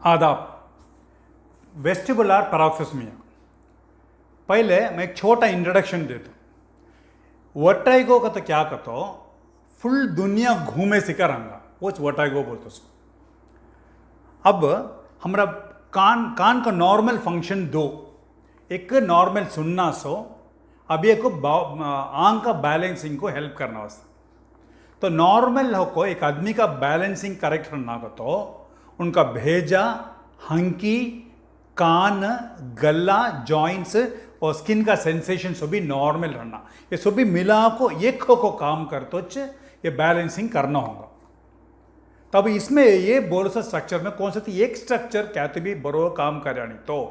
आदाब। वेस्टिबुलर पैरोक्सिस्मिया। पहले मैं एक छोटा इंट्रोडक्शन देता हूँ। वर्टाइगो का तो क्या कहते हो, फुल दुनिया घूमे सिका रंगा, वो वर्टाइगो बोलते सो। अब हमारा कान का नॉर्मल फंक्शन दो, एक नॉर्मल सुनना सो, अभी एक आंख का बैलेंसिंग को हेल्प करना वास्ते। तो नॉर्मल हो को एक आदमी का बैलेंसिंग करेक्ट करना को तो उनका भेजा, हंकी, कान, गला, जॉइंट्स और स्किन का सेंसेशन सब भी नॉर्मल रहना, ये सब भी मिला को एक को काम कर तो ये बैलेंसिंग करना होगा। तब इसमें ये बोलो सा स्ट्रक्चर में कौन सा थी एक स्ट्रक्चर क्या तो भी बरो काम करानी तो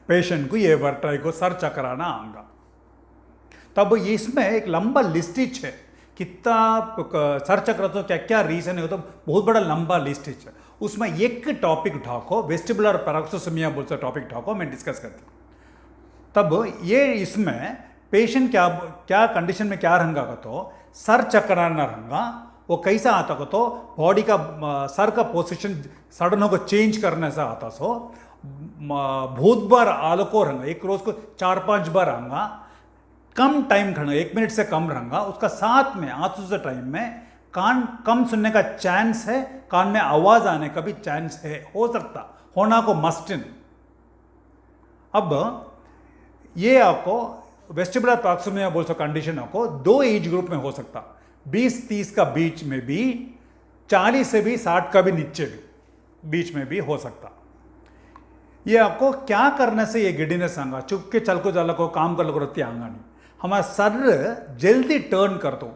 पेशेंट को ये वर्टाइगो सर चकराना आंगा। तब इसमें एक लंबा लिस्टिच है, कितना सर चक्र तो क्या क्या रीजन है, तो बहुत बड़ा लंबा लिस्टिच है। उसमें एक टॉपिक उठाको, वेस्टिबुलर पैरोक्सिस्मिया बोल सा टॉपिक उठाको, मैं डिस्कस करती हूँ। तब ये इसमें पेशेंट क्या क्या कंडीशन में क्या रहेगा का तो सर चकराना रहेगा। वो कैसा आता को तो बॉडी का सर का पोजीशन सडन हो को चेंज करने से आता सो बहुत बार आलको रहेगा, एक रोज को 4-5 बार आएगा, कम टाइम खड़ा, 1 मिनट से कम रहेगा। उसका साथ में आज से टाइम में कान कम सुनने का चांस है, कान में आवाज आने का भी चांस है, हो सकता होना को मस्टिन। अब ये आपको वेस्टिबुलर पैरोक्सिस्मिया बोल सो कंडीशन आपको 2 एज ग्रुप में हो सकता, 20-30 का बीच में भी, 40 से भी 60 का भी नीचे भी बीच में भी हो सकता। ये आपको क्या करने से ये गिडीनेस आंगा, चुप के चल को जाला को काम कर लो रत्ती आंगा नहीं, हमारा सर जल्दी टर्न कर दो,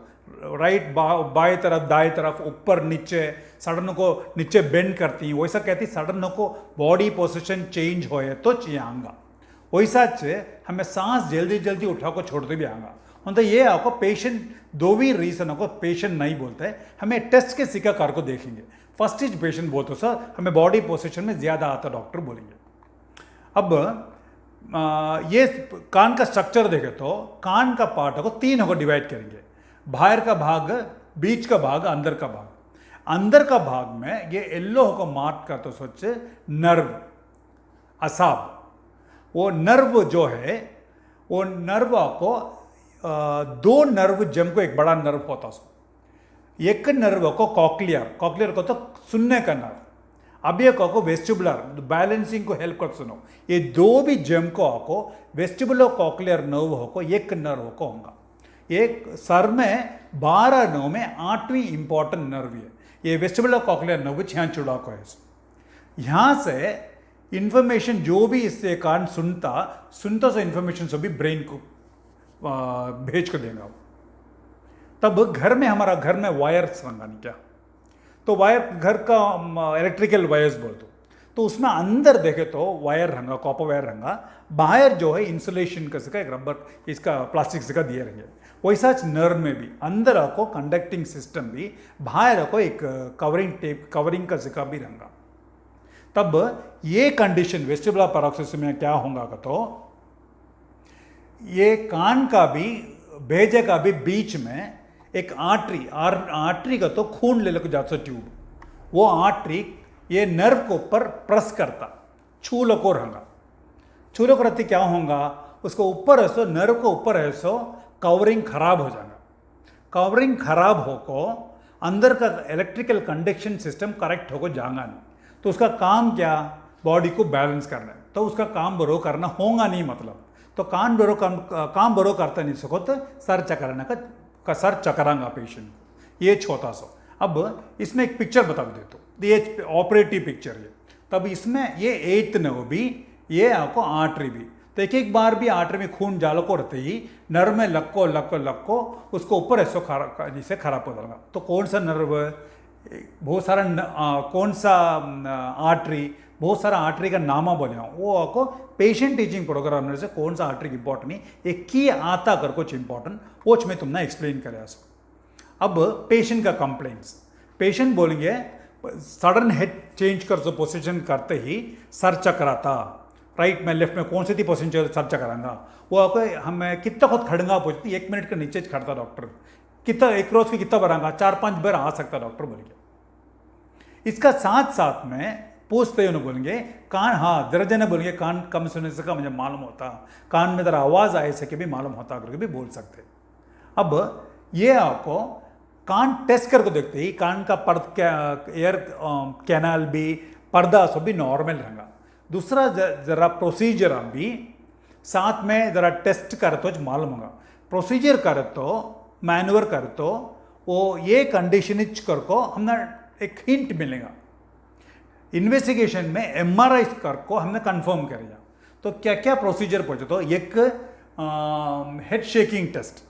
राइट बाएं तरफ दाएं तरफ ऊपर नीचे, सडन को नीचे बेंड करती हैं, वैसा कहती सडन को बॉडी पोजीशन चेंज होए तो चाहिए आंगा। वैसा हमें सांस जल्दी जल्दी उठा को छोड़ते भी आंगा। मतलब ये आपको पेशेंट दो भी रीजन को पेशेंट नहीं बोलते हैं, हमें टेस्ट के सिक्का कार को देखेंगे। फर्स्ट इज पेशेंट बोलते सर हमें बॉडी पोजीशन में ज़्यादा आता, डॉक्टर बोलेंगे। अब ये कान का स्ट्रक्चर देखे तो कान का पार्ट को 3 को डिवाइड करेंगे, बाहर का भाग, बीच का भाग, अंदर का भाग। अंदर का भाग में ये येलो को मार्क कर तो सोचे नर्व, असाब। वो नर्व जो है वो नर्व को 2 नर्व जम को एक बड़ा नर्व होता सो, एक नर्व को कॉक्लियर को तो सुनने का नर्व, अब ये को वेस्टिबुलर बैलेंसिंग को हेल्प कर सुनो। ये 2 भी जम को आको वेस्टिबुलर कॉक्लियर नर्व हो को एक नर्व को होगा। एक सर में 12 नर्व में 8वीं इंपॉर्टेंट नर्व है ये वेस्टिबुलर कॉक्लियर नर्व, यहाँ चुड़ा को है। यहाँ से इंफॉर्मेशन जो भी इससे कान सुनता से इंफॉर्मेशन सभी ब्रेन को भेज कर देगा। तब घर में हमारा घर में वायर्स रंगा नहीं क्या, तो वायर घर का इलेक्ट्रिकल वायर्स बोल दो, तो उसमें अंदर देखे तो वायर रहेंगा, कॉपर वायर रहेंगा, बाहर जो है इंसुलेशन का सिका एक रबर इसका प्लास्टिक सिका दिए रहेंगे। वैसा नर्व में भी अंदर आपको कंडक्टिंग सिस्टम भी, बाहर आपको एक कवरिंग का सिका भी रहेंगा। तब ये कंडीशन वेस्टिबुलर पैरोक्सिस्मिया क्या होगा का तो ये कान का भी भेजे का भी बीच में एक आर्टरी का तो खून ले लो जाता ट्यूब, वो आर्टरी ये नर्व को ऊपर प्रेस करता, छूलो को रहेगा। छूलो को रहती क्या होगा, उसको ऊपर है सो नर्व को ऊपर है सो कवरिंग खराब हो जाएगा। कवरिंग खराब हो को अंदर का इलेक्ट्रिकल कंडक्शन सिस्टम करेक्ट होकर जाएगा नहीं, तो उसका काम क्या, बॉडी को बैलेंस करना है, तो उसका काम बरो करना होगा नहीं। मतलब तो काम बरो करता नहीं सको तो सर चकराने का सर चकरांगा पेशेंट, ये छोटा सा। अब इसमें एक पिक्चर बता देता हूँ, ये ऑपरेटिव पिक्चर है। तब इसमें ये 8th नर्व भी, ये आपको आर्टरी भी, तो एक बार भी आर्टरी में खून जालो को रहते ही नर्व में लक्को उसको ऊपर ऐसो जिससे खराब हो जाएगा। तो कौन सा नर्व, बहुत सारा कौन सा आर्टरी, बहुत सारा आर्टरी का नामा बोले वो आपको पेशेंट टीचिंग प्रोग्राम में से कौन सा आर्टरी इंपॉर्टेंट नहीं, एक की आता कर कुछ इंपॉर्टेंट वो मैं तुमने एक्सप्लेन कराया। अब पेशेंट का कंप्लेंट्स, पेशेंट बोलेंगे सडन हेड चेंज कर सो पोजिशन करते ही सर चकराता, राइट में लेफ्ट में कौन सी थी पोजिशन सर चकरांगा, वो आपको हमें कितना खुद खड़ेगा पूछती, 1 मिनट के नीचे खड़ता डॉक्टर, कितना एक रोज की कितना बरांगा, 4-5 बार आ सकता डॉक्टर बोलेंगे। इसका साथ साथ में पूछते ही उन्हें बोलेंगे कान, हाँ जरा जने बोलेंगे कान कम सुनने से का मुझे मालूम होता, कान में ज़रा आवाज़ आए सके भी मालूम होता करके भी बोल सकते। अब ये आपको कान टेस्ट करके देखते ही कान का एयर कैनाल भी पर्दा सब भी नॉर्मल रहेगा। दूसरा ज़रा प्रोसीजर भी साथ में ज़रा टेस्ट कर तो मालूम होगा। प्रोसीजर कर तो मैनुअर कर तो वो ये कंडीशन कर को हमने एक हिंट मिलेगा। इन्वेस्टिगेशन में एमआरआई कर को हमने कंफर्म करेगा। तो क्या क्या प्रोसीजर पहुँचे, तो एक हेड शेकिंग टेस्ट,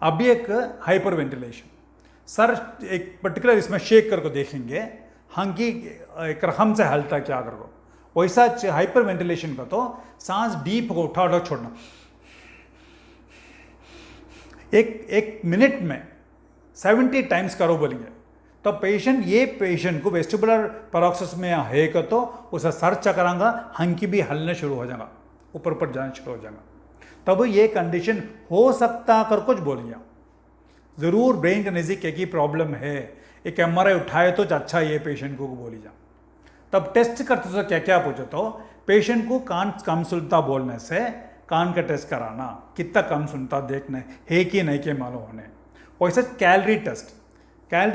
अभी एक हाइपर वेंटिलेशन। सर एक पर्टिकुलर इसमें शेक करके देखेंगे हंकी एक रकम से हलता क्या करो, वैसा हाइपर वेंटिलेशन का तो सांस डीप को उठा उठा छोड़ना, एक मिनट में 70 टाइम्स करो बोलेंगे। तो पेशेंट को वेस्टिबुलर पैरोक्सिस में है का तो उसे सर चकरांगा, हंकी भी हलने शुरू हो जाएगा, ऊपर ऊपर जाना शुरू हो जाएगा। तब ये कंडीशन हो सकता कर कुछ बोलिए, ज़रूर ब्रेन के नज़दीक की प्रॉब्लम है, एक एमआरआई उठाए तो अच्छा ये पेशेंट को बोली जा। तब टेस्ट करते तो क्या क्या पूछे, तो पेशेंट को कान कम सुनता बोलने से कान का टेस्ट कराना, कितना कम सुनता देखना है कि नहीं के मालूम होने। वैसे कैलोरी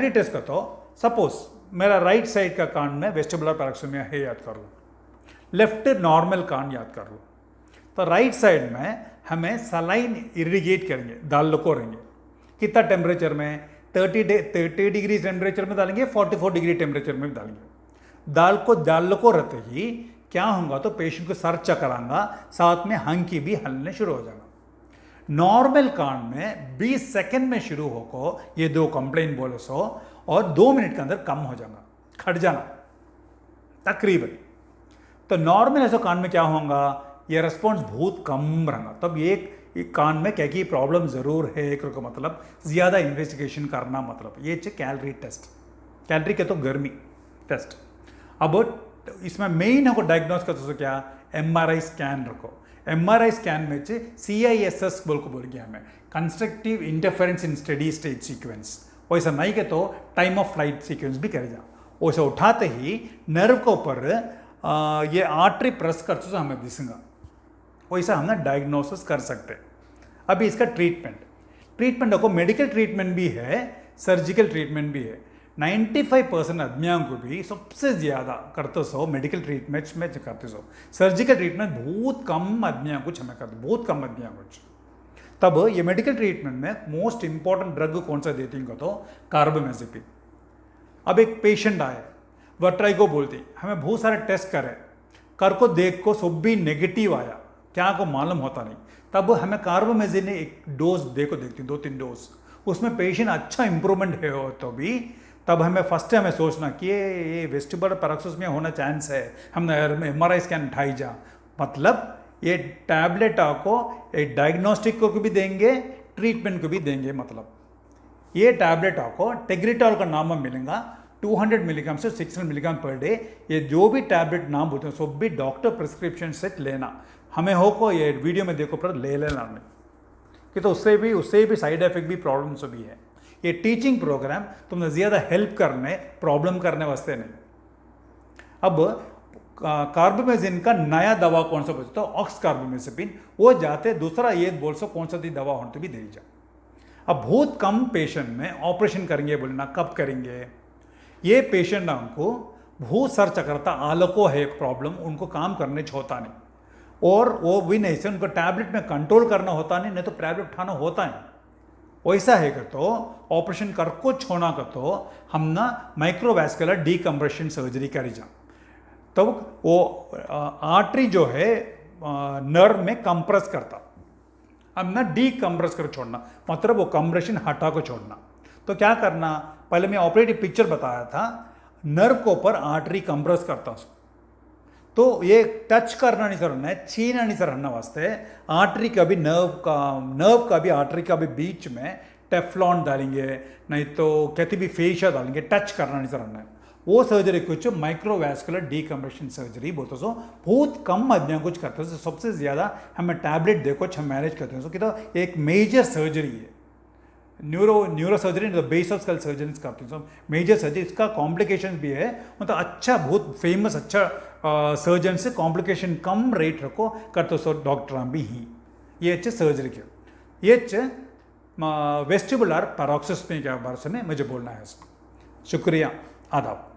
टेस्ट का तो सपोज मेरा राइट साइड का कान में वेस्टिबुलर पैरोक्सिस है याद कर लो, लेफ्ट नॉर्मल कान याद कर लो। तो राइट साइड में हमें सलाइन इरिगेट करेंगे, दाल को रहेंगे कितना टेम्परेचर में, 30 डिग्री टेम्परेचर में डालेंगे, 44 डिग्री टेम्परेचर में डालेंगे। दाल को रहते ही क्या होगा, तो पेशेंट को सर चकरांगा, साथ में हंकी भी हलने शुरू हो जाएगा। नॉर्मल कान में 20 सेकंड में शुरू होकर ये दो कंप्लेन बोले सो और 2 मिनट के अंदर कम हो जाएगा, खट जाना तकरीबन। तो नॉर्मल ऐसा कान में क्या होगा, ये रिस्पॉन्स बहुत कम रहेगा। तब ये कान में क्या की प्रॉब्लम ज़रूर है एक का मतलब ज़्यादा इन्वेस्टिगेशन करना, मतलब ये कैलोरी टेस्ट, कैलोरी के तो गर्मी टेस्ट। अब इसमें मेन हमको डायग्नोस कर तो क्या, एमआरआई स्कैन रखो। एमआरआई स्कैन में CISS बोल गया हमें, कंस्ट्रक्टिव इंटरफेरेंस इन स्टेडी स्टेट सीक्वेंस। वैसा नहीं के तो टाइम ऑफ फ्लाइट सीक्वेंस भी करेगा। वैसे उठाते ही नर्व के ऊपर ये आर्टरी प्रेस करते तो हमें दिखेगा, वैसा हमने डायग्नोसिस कर सकते। अभी इसका ट्रीटमेंट को मेडिकल ट्रीटमेंट भी है, सर्जिकल ट्रीटमेंट भी है। 95% आदमियों को भी सबसे ज़्यादा करते सो मेडिकल ट्रीटमेंट में करते सो, सर्जिकल ट्रीटमेंट बहुत कम आदमियों को हमें करते, बहुत कम आदमियों को। तब ये मेडिकल ट्रीटमेंट में मोस्ट इंपॉर्टेंट ड्रग कौन सा देती हैं तो कार्बामेज़ेपिन। अब एक पेशेंट आए, वर्टिगो बोलती, हमें बहुत सारे टेस्ट करे, कर को देख को सब भी नेगेटिव आया, क्या को मालूम होता नहीं, तब हमें कार्बामेज़िन एक डोज देखती 2-3 डोज, उसमें पेशेंट अच्छा इंप्रूवमेंट है हो तो भी तब हमें फर्स्ट हमें सोचना कि ये वेस्टिबुलर पैरोक्सिस में होना चांस है, हमने एमआरआई स्कैन उठाई जा। मतलब ये टैबलेट आपको एक डायग्नोस्टिक को भी देंगे, ट्रीटमेंट को भी देंगे। मतलब ये टैबलेट आपको टेग्रिटॉल का नाम में मिलेगा, 200 मिलीग्राम से 600 मिलीग्राम पर डे। ये जो भी टैबलेट नाम बोलते हैं सब भी डॉक्टर प्रिस्क्रिप्शन से लेना, हमें हो को ये वीडियो में देखो पर ले लेना नहीं कि तो उससे भी साइड इफेक्ट भी प्रॉब्लम्स भी है। ये टीचिंग प्रोग्राम तुमने ज़्यादा हेल्प करने, प्रॉब्लम करने वास्ते नहीं। अब कार्बामेज़िन का नया दवा कौन सा बचता है, ऑक्स कार्बामेज़ेपिन, वो जाते दूसरा ये बोल सो कौन सा दी दवा होने तो भी दे जा। अब बहुत कम पेशेंट में ऑपरेशन करेंगे बोलना, कब करेंगे, ये पेशेंट हमको बहुत सर चकरता, आलको है प्रॉब्लम, उनको काम करने छोड़ता नहीं, और वो भी नहीं से उनको टैबलेट में कंट्रोल करना होता नहीं तो टैबलेट उठाना होता है। वैसा है तो ऑपरेशन कर को छोड़ना का तो हम ना माइक्रोवैस्कुलर डीकम्प्रेशन सर्जरी करी जा। तो वो आर्टरी जो है नर्व में कंप्रेस करता, हम ना डीकम्प्रेस कर छोड़ना, मतलब वो कंप्रेशन हटा को छोड़ना। तो क्या करना, पहले मैं ऑपरेटिव पिक्चर बताया था, नर्व के ऊपर आर्टरी कंप्रेस करता, तो ये टच करना नहीं सर है, छीना नहीं सर रहना वास्ते आर्टरी का भी नर्व का भी आर्टरी का भी बीच में टेफ्लॉन डालेंगे, नहीं तो कहती भी फेशिया डालेंगे, टच करना नहीं सर रहना है। वो सर्जरी कुछ माइक्रोवैस्कुलर डीकम्प्रेशन सर्जरी बोलते सो, बहुत कम आदमियाँ कुछ करते हैं। सबसे ज़्यादा हमें टैबलेट देखो हम मैनेज करते हैं, सो कि तो एक मेजर सर्जरी है। Neuro surgery the base of skull surgery करते हैं, सो मेजर सर्जरी। इसका कॉम्प्लिकेशन भी है, मतलब अच्छा बहुत फेमस अच्छा सर्जन से कॉम्प्लिकेशन कम रेट रखो करते सो डॉक्टर भी ही ये सर्जरी के ये वेस्टिबुलर पैरोक्सिस्मी के बारे में मुझे बोलना है। शुक्रिया, आदाब।